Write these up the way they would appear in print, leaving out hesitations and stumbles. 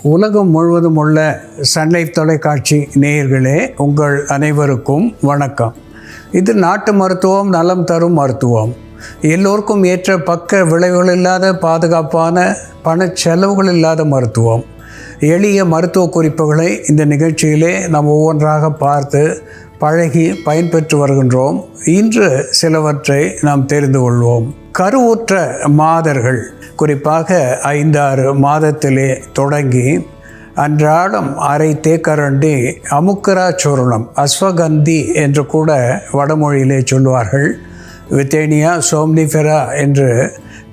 உலகம் முழுவதும் உள்ள சன்லைஃப் தொலைக்காட்சி நேயர்களே, உங்கள் அனைவருக்கும் வணக்கம். இது நாட்டு மருத்துவம், நலம் தரும் மருத்துவம். எல்லோருக்கும் ஏற்ற பக்க விளைவுகள் இல்லாத, பாதுகாப்பான, பண செலவுகள் இல்லாத மருத்துவம். எளிய மருத்துவ குறிப்புகளை இந்த நிகழ்ச்சியிலே நாம் ஒவ்வொன்றாக பார்த்து பழகி பயன்பெற்று வருகின்றோம். இன்று சிலவற்றை நாம் தெரிந்து கொள்வோம். கருவுற்ற மாதர்கள், குறிப்பாக 5-6 மாதத்திலே தொடங்கி அன்றாடம் அரை தேக்கரண்டி அமுக்கரா சூர்ணம், அஸ்வகந்தி என்று கூட வடமொழியிலே சொல்வார்கள். வித்தேனியா சோம்னிஃபெரா என்று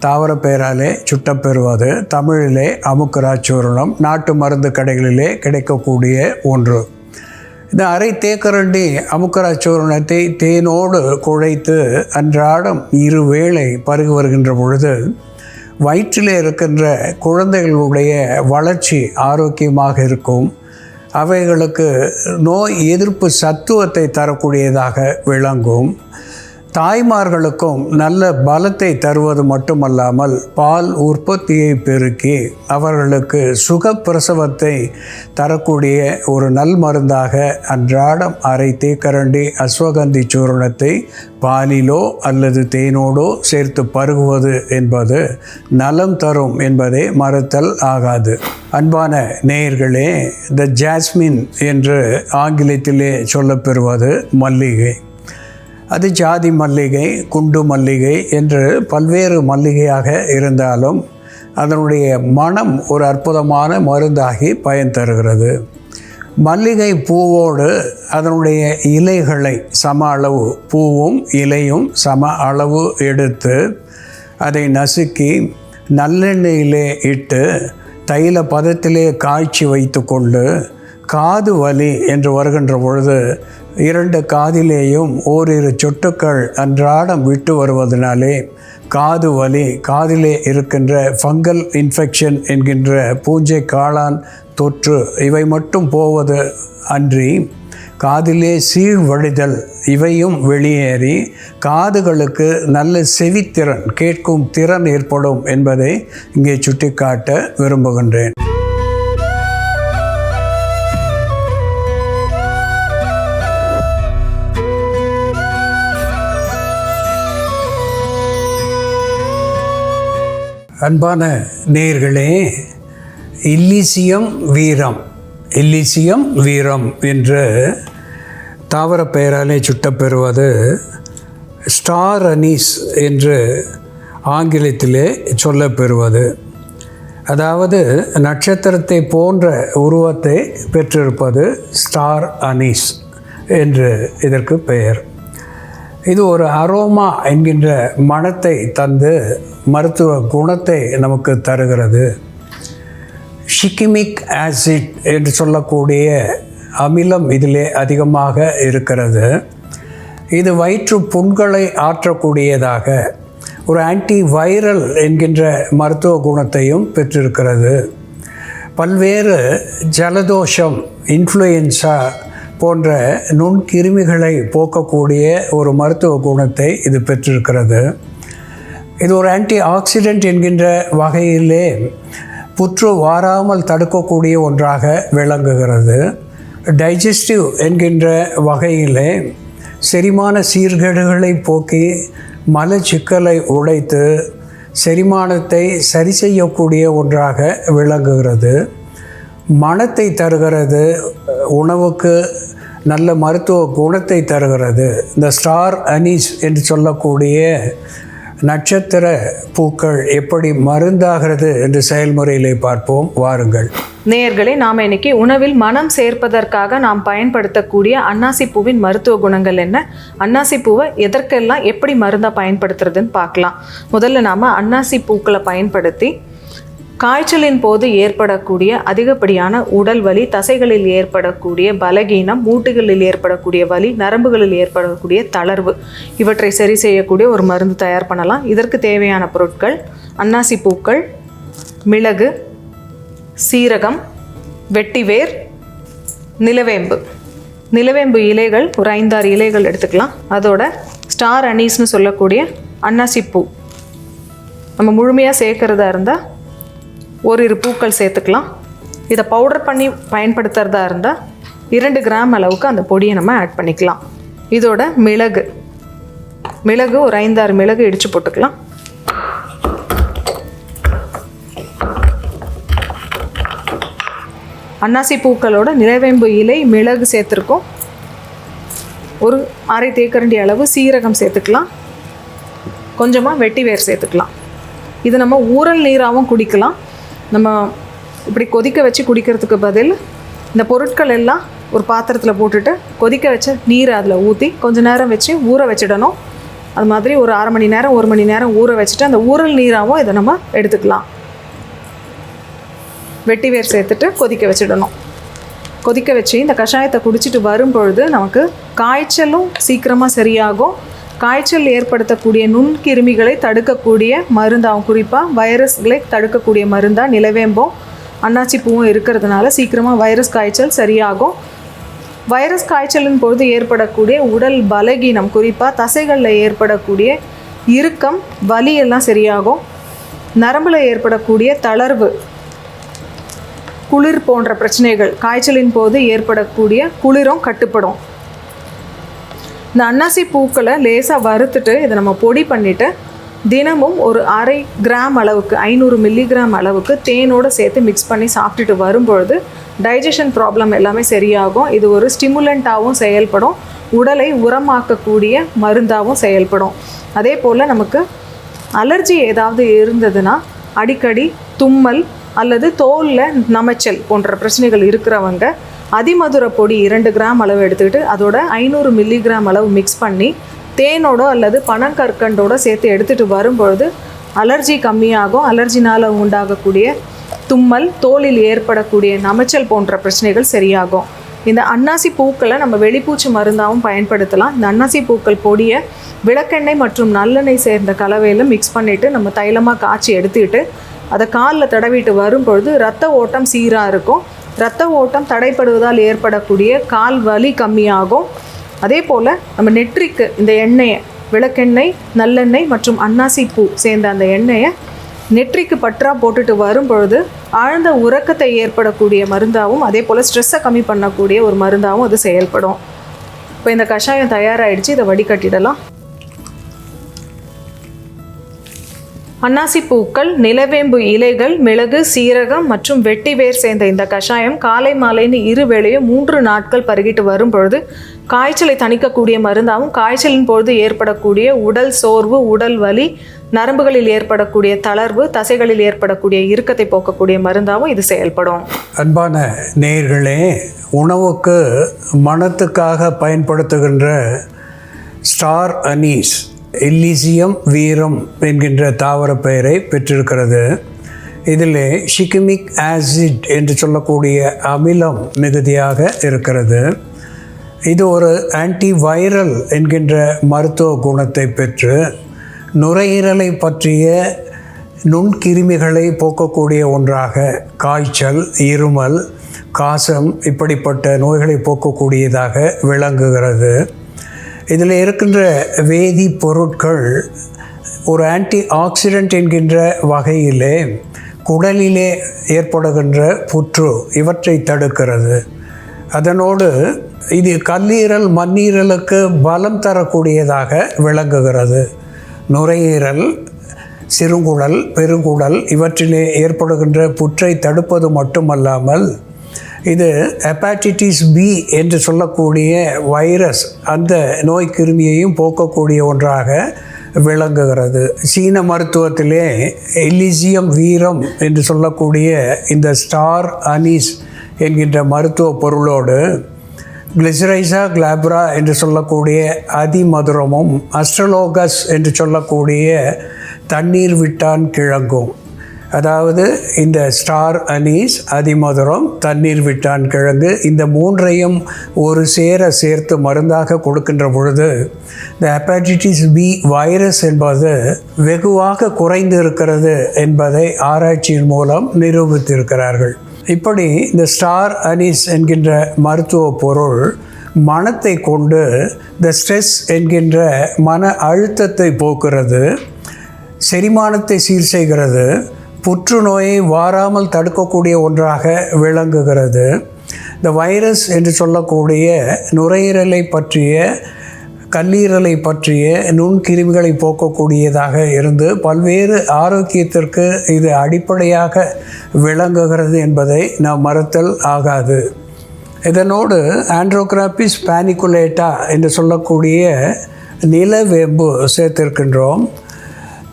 தாவர பெயராலே சுட்டப்பெறுவது. தமிழிலே அமுக்கரா சூர்ணம் நாட்டு மருந்து கடைகளிலே கிடைக்கக்கூடிய ஒன்று. இந்த அரை தேக்கரண்டி அமுக்கரா சூர்ணத்தை தேனோடு குழைத்து அன்றாடம் 2 வேளை பருகி வருகின்ற பொழுது வயிற்றில் இருக்கின்ற குழந்தைகளுடைய வளர்ச்சி ஆரோக்கியமாக இருக்கும். அவைகளுக்கு நோய் எதிர்ப்பு சத்துவத்தை தரக்கூடியதாக விளங்கும். தாய்மார்களுக்கும் நல்ல பலத்தை தருவது மட்டுமல்லாமல் பால் உற்பத்தியை பெருக்கி அவர்களுக்கு சுகப்பிரசவத்தை தரக்கூடிய ஒரு நல் மருந்தாக அன்றாடம் அரை தேக்கரண்டி அஸ்வகந்தி சூர்ணத்தை பாலிலோ அல்லது தேனோடோ சேர்த்து பருகுவது என்பது நலம் தரும் என்பதை மறுத்தல் ஆகாது. அன்பான நேயர்களே, த ஜாஸ்மின் என்று ஆங்கிலத்திலே சொல்லப்பெறுவது மல்லிகை. அது ஜாதி மல்லிகை, குண்டு மல்லிகை என்று பல்வேறு மல்லிகையாக இருந்தாலும் அதனுடைய மனம் ஒரு அற்புதமான மருந்தாகி பயன் தருகிறது. மல்லிகை பூவோடு அதனுடைய இலைகளை சம அளவு, பூவும் இலையும் சம அளவு எடுத்து அதை நசுக்கி நல்லெண்ணெயிலே இட்டு தைல பதத்திலே காய்ச்சி வைத்து கொண்டு காது வலி என்று வருகின்ற பொழுது 2 காதிலேயும் ஓரிரு சொட்டுக்கள் அன்றாடம் விட்டு வருவதனாலே காது வலி, காதிலே இருக்கின்ற ஃபங்கல் இன்ஃபெக்ஷன் என்கின்ற பூஞ்சை காளான் தொற்று இவை மட்டும் போவது அன்றி காதிலே சீழ்வழிதல் இவையும் வெளியேறி காதுகளுக்கு நல்ல செவித்திறன், கேட்கும் திறன் ஏற்படும் என்பதை இங்கே சுட்டிக்காட்ட விரும்புகின்றேன். அன்பான நேயர்களே, இல்லிசியம் வீரம் என்று தாவர பெயராலே சுட்டப்பெறுவது ஸ்டார் அனீஸ் என்று ஆங்கிலத்திலே சொல்லப்பெறுவது. அதாவது நட்சத்திரத்தை போன்ற உருவத்தை பெற்றிருப்பது ஸ்டார் அனீஸ் என்று இதற்கு பெயர். இது ஒரு அரோமா என்கின்ற மணத்தை தந்து மருத்துவ குணத்தை நமக்கு தருகிறது. ஷிக்கிமிக் ஆசிட் என்று சொல்லக்கூடிய அமிலம் இதிலே அதிகமாக இருக்கிறது. இது வயிற்று புண்களை ஆற்றக்கூடியதாக ஒரு ஆன்டி வைரல் என்கின்ற மருத்துவ குணத்தையும் பெற்றிருக்கிறது. பல்வேறு ஜலதோஷம், இன்ஃப்ளூயன்ஸா போன்ற நுண்கிருமிகளை போக்கக்கூடிய ஒரு மருத்துவ குணத்தை இது பெற்றிருக்கிறது. இது ஒரு ஆன்டி ஆக்சிடென்ட் என்கின்ற வகையிலே புற்று வாராமல் தடுக்கக்கூடிய ஒன்றாக விளங்குகிறது. டைஜஸ்டிவ் என்கின்ற வகையிலே செரிமான சீர்கேடுகளை போக்கி மலச்சிக்கலை உடைத்து செரிமானத்தை சரி செய்யக்கூடிய ஒன்றாக விளங்குகிறது. மணத்தை தருகிறது, உணவுக்கு நல்ல மருத்துவ குணத்தை தருகிறது. இந்த ஸ்டார் அனீஸ் என்று சொல்லக்கூடிய நட்சத்திர பூக்கள் எப்படி மருந்தாகிறது என்று செயல்முறையிலே பார்ப்போம், வாருங்கள். நேயர்களே, நாம் இன்னைக்கு உணவில் மனம் சேர்ப்பதற்காக நாம் பயன்படுத்தக்கூடிய அன்னாசி பூவின் மருத்துவ குணங்கள் என்ன, அன்னாசி பூவை எதற்கெல்லாம் எப்படி மருந்தாக பயன்படுத்துறதுன்னு பார்க்கலாம். முதல்ல நாம் அன்னாசி பூக்களை பயன்படுத்தி காய்ச்சலின் போது ஏற்படக்கூடிய அதிகப்படியான உடல் வலி, தசைகளில் ஏற்படக்கூடிய பலகீனம், மூட்டுகளில் ஏற்படக்கூடிய வலி, நரம்புகளில் ஏற்படக்கூடிய தளர்வு இவற்றை சரி செய்யக்கூடிய ஒரு மருந்து தயார் பண்ணலாம். இதற்கு தேவையான பொருட்கள் அன்னாசி பூக்கள், மிளகு, சீரகம், வெட்டிவேர், நிலவேம்பு இலைகள் ஒரு 5-6 இலைகள் எடுத்துக்கலாம். அதோட ஸ்டார் அனீஸ்னு சொல்லக்கூடிய அன்னாசி பூ நம்ம முழுமையாக சேர்க்கறதா இருந்தால் ஓரிரு பூக்கள் சேர்த்துக்கலாம். இதை பவுடர் பண்ணி பயன்படுத்துகிறதா இருந்தால் 2 கிராம் அளவுக்கு அந்த பொடியை நம்ம ஆட் பண்ணிக்கலாம். இதோட மிளகு ஒரு 5-6 மிளகு இடித்து போட்டுக்கலாம். அன்னாசி பூக்களோட நிலவேம்பு இலை, மிளகு சேர்த்துருக்கோம். ஒரு அரை தேக்கரண்டி அளவு சீரகம் சேர்த்துக்கலாம். கொஞ்சமாக வெட்டி வேர் சேர்த்துக்கலாம். இது நம்ம ஊறல் நீராகவும் குடிக்கலாம். நம்ம இப்படி கொதிக்க வச்சு குடிக்கிறதுக்கு பதில் இந்த பொருட்கள் எல்லாம் ஒரு பாத்திரத்தில் போட்டுட்டு கொதிக்க வச்ச நீரை அதில் ஊற்றி கொஞ்ச நேரம் வச்சு ஊற வச்சிடணும். அது மாதிரி ஒரு 1/2 மணி நேரம் 1 மணி நேரம் ஊற வச்சுட்டு அந்த ஊறல் நீராகவும் இதை நம்ம எடுத்துக்கலாம். வெட்டி வேர் சேர்த்துட்டு கொதிக்க வச்சிடணும். கொதிக்க வச்சு இந்த கஷாயத்தை குடிச்சிட்டு வரும்பொழுது நமக்கு காய்ச்சலும் சீக்கிரமாக சரியாகும். காய்ச்சல் ஏற்படுத்தக்கூடிய நுண்கிருமிகளை தடுக்கக்கூடிய மருந்தாகும். குறிப்பாக வைரஸ்களை தடுக்கக்கூடிய மருந்தாக நிலவேம்பும் அன்னாசி பூவும் இருக்கிறதுனால சீக்கிரமாக வைரஸ் காய்ச்சல் சரியாகும். வைரஸ் காய்ச்சலின் பொழுது ஏற்படக்கூடிய உடல் பலகீனம், குறிப்பாக தசைகளில் ஏற்படக்கூடிய இறுக்கம், வலி எல்லாம் சரியாகும். நரம்பில் ஏற்படக்கூடிய தளர்வு, குளிர் போன்ற பிரச்சனைகள், காய்ச்சலின் போது ஏற்படக்கூடிய குளிரும் கட்டுப்படும். இந்த அன்னாசி பூக்களை லேசாக வறுத்துட்டு இதை நம்ம பொடி பண்ணிவிட்டு தினமும் ஒரு 1/2 கிராம் அளவுக்கு 500 மில்லிகிராம் அளவுக்கு தேனோடு சேர்த்து மிக்ஸ் பண்ணி சாப்பிட்டுட்டு வரும்பொழுது டைஜஷன் ப்ராப்ளம் எல்லாமே சரியாகும். இது ஒரு ஸ்டிமுலண்ட்டாகவும் செயல்படும், உடலை உரமாக்கக்கூடிய மருந்தாகவும் செயல்படும். அதே போல் நமக்கு அலர்ஜி ஏதாவது இருந்ததுன்னா, அடிக்கடி தும்மல் அல்லது தோலில் நமைச்சல் போன்ற பிரச்சனைகள் இருக்கிறவங்க அதிமதுர பொடி 2 கிராம் அளவு எடுத்துக்கிட்டு அதோட 500 மில்லிகிராம் அளவு மிக்ஸ் பண்ணி தேனோட அல்லது பனங்கற்கண்டோட சேர்த்து எடுத்துகிட்டு வரும்பொழுது அலர்ஜி கம்மியாகும். அலர்ஜினால் உண்டாகக்கூடிய தும்மல், தோலில் ஏற்படக்கூடிய நமைச்சல் போன்ற பிரச்சனைகள் சரியாகும். இந்த அன்னாசி பூக்களை நம்ம வெளிப்பூச்சி மருந்தாகவும் பயன்படுத்தலாம். இந்த அன்னாசி பூக்கள் பொடியை விளக்கெண்ணெய் மற்றும் நல்லெண்ணெய் சேர்ந்த கலவையில் மிக்ஸ் பண்ணிவிட்டு நம்ம தைலமாக காய்ச்சி எடுத்துக்கிட்டு அதை காலில் தடவிட்டு வரும்பொழுது இரத்த ஓட்டம் சீராக இருக்கும். இரத்த ஓட்டம் தடைப்படுவதால் ஏற்படக்கூடிய கால் வலி கம்மியாகும். அதே போல் நம்ம நெற்றிக்கு இந்த எண்ணெயை, விளக்கெண்ணெய், நல்லெண்ணெய் மற்றும் அன்னாசி பூ சேர்ந்த அந்த எண்ணெயை நெற்றிக்கு பற்றா போட்டுட்டு வரும்பொழுது ஆழ்ந்த உறக்கத்தை ஏற்படக்கூடிய மருந்தாகவும் அதே போல் ஸ்ட்ரெஸ்ஸை கம்மி பண்ணக்கூடிய ஒரு மருந்தாகவும் அது செயல்படும். இப்போ இந்த கஷாயம் தயாராகிடுச்சு. இதை வடிகட்டிடலாம். அன்னாசி பூக்கள், நிலவேம்பு இலைகள், மிளகு, சீரகம் மற்றும் வெட்டி வேர் சேர்ந்த இந்த கஷாயம் காலை மாலைன்னு 2 வேளையும் 3 நாட்கள் பருகிட்டு வரும்பொழுது காய்ச்சலை தணிக்கக்கூடிய மருந்தாகவும் காய்ச்சலின் பொழுது ஏற்படக்கூடிய உடல் சோர்வு, உடல் வலி, நரம்புகளில் ஏற்படக்கூடிய தளர்வு, தசைகளில் ஏற்படக்கூடிய இறுக்கத்தை போக்கக்கூடிய மருந்தாகவும் இது செயல்படும். அன்பான நேயர்களே, உணவுக்கு மணத்துக்காக பயன்படுத்துகின்ற ஸ்டார் அனீஸ் எல்லிசியம் வீரம் என்கின்ற தாவர பெயரை பெற்றிருக்கிறது. இதில் ஷிகிமிக் ஆசிட் என்று சொல்லக்கூடிய அமிலம் மிகுதியாக இருக்கிறது. இது ஒரு ஆன்டிவைரல் என்கின்ற மருத்துவ குணத்தை பெற்று நுரையீரலை பற்றிய நுண்கிருமிகளை போக்கக்கூடிய ஒன்றாக காய்ச்சல், இருமல், காசம் இப்படிப்பட்ட நோய்களை போக்கக்கூடியதாக விளங்குகிறது. இதில் இருக்கின்ற வேதி பொருட்கள் ஒரு ஆன்டி ஆக்சிடென்ட் என்கின்ற வகையிலே குடலிலே ஏற்படுகின்ற புற்று இவற்றை தடுக்கிறது. அதனோடு இது கல்லீரல், மண்ணீரலுக்கு பலம் தரக்கூடியதாக விளங்குகிறது. நுரையீரல், சிறுகுடல், பெருங்குடல் இவற்றிலே ஏற்படுகின்ற புற்றை தடுப்பது மட்டுமல்லாமல் இது ஹெப்பாட்டிட்டிஸ் பி என்று சொல்லக்கூடிய வைரஸ், அந்த நோய் கிருமியையும் போக்கக்கூடிய ஒன்றாக விளங்குகிறது. சீன மருத்துவத்திலே எல்லிசியம் வீரம் என்று சொல்லக்கூடிய இந்த ஸ்டார் அனீஸ் என்கின்ற மருத்துவ பொருளோடு கிளிசரைசா கிளாப்ரா என்று சொல்லக்கூடிய அதிமதுரமும் அஸ்ட்ரலோகஸ் என்று சொல்லக்கூடிய தண்ணீர் விட்டான் கிழங்கும், அதாவது இந்த ஸ்டார் அனீஸ், அதிமதுரம், தண்ணீர் விட்டான் கிழங்கு, இந்த 3ஐயும் ஒரு சேர்த்து மருந்தாக கொடுக்கின்ற பொழுது இந்த ஹெப்பாட்டிட்டிஸ் பி வைரஸ் என்பது வெகுவாக குறைந்து இருக்கிறது என்பதை ஆராய்ச்சியின் மூலம் நிரூபித்திருக்கிறார்கள். இப்படி இந்த ஸ்டார் அனீஸ் என்கின்ற மருத்துவ பொருள் மனத்தை கொண்டு இந்த ஸ்ட்ரெஸ் என்கின்ற மன அழுத்தத்தை போக்குறது, செரிமானத்தை சீர் செய்கிறது, புற்றுநோயை வாராமல் தடுக்கக்கூடிய ஒன்றாக விளங்குகிறது. இந்த வைரஸ் என்று சொல்லக்கூடிய நுரையீரலை பற்றிய கல்லீரலை பற்றிய நுண்கிருமிகளை போக்கக்கூடியதாக இருந்து பல்வேறு ஆரோக்கியத்திற்கு இது அடிப்படையாக விளங்குகிறது என்பதை நாம் மறத்தல் ஆகாது. இதனோடு ஆண்ட்ரோகிராபிஸ் பானிகுலேட்டா என்று சொல்லக்கூடிய நிலவேம்பு சேர்த்திருக்கின்றோம்.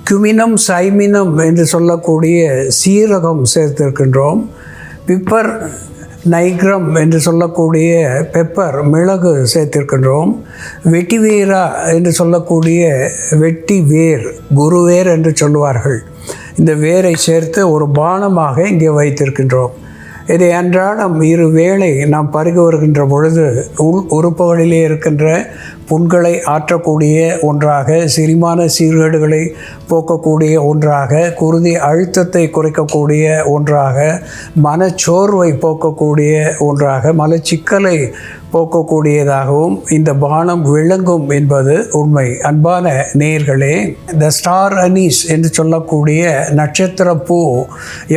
குமினம் சைமினம் என்று சொல்லக்கூடிய சீரகம் சேர்த்திருக்கின்றோம். பிப்பர் நைக்ரம் என்று சொல்லக்கூடிய பெப்பர் மிளகு சேர்த்திருக்கின்றோம். வெட்டிவேரா என்று சொல்லக்கூடிய வெட்டி வேர், குருவேர் என்று சொல்லுவார்கள். இந்த வேரை சேர்த்து ஒரு பானமாக இங்கே வைத்திருக்கின்றோம். இதை அன்றாடம் இரு வேளை நாம் பருகி வருகின்ற பொழுது உறுப்புகளிலே இருக்கின்ற புண்களை ஆற்றக்கூடிய ஒன்றாக, செரிமான சீர்கேடுகளை போக்கக்கூடிய ஒன்றாக, குருதி அழுத்தத்தை குறைக்கக்கூடிய ஒன்றாக, மனச்சோர்வை போக்கக்கூடிய ஒன்றாக, மலச்சிக்கலை போக்கக்கூடியதாகவும் இந்த பானம் விளங்கும் என்பது உண்மை. அன்பான நேயர்களே, இந்த ஸ்டார் அனீஸ் என்று சொல்லக்கூடிய நட்சத்திர பூ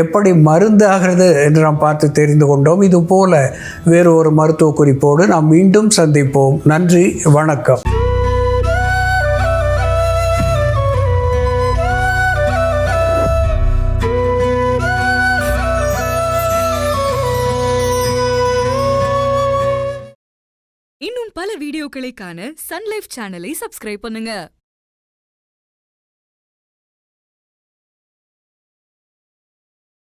எப்படி மருந்தாகிறது என்று நாம் பார்த்து தெரிந்து கொண்டோம். இதுபோல வேறு ஒரு மருத்துவ குறிப்போடு நாம் மீண்டும் சந்திப்போம். நன்றி, வணக்கம். இன்னும் பல வீடியோக்களை காண சன் லைஃப் சேனலை சப்ஸ்கிரைப் பண்ணுங்க.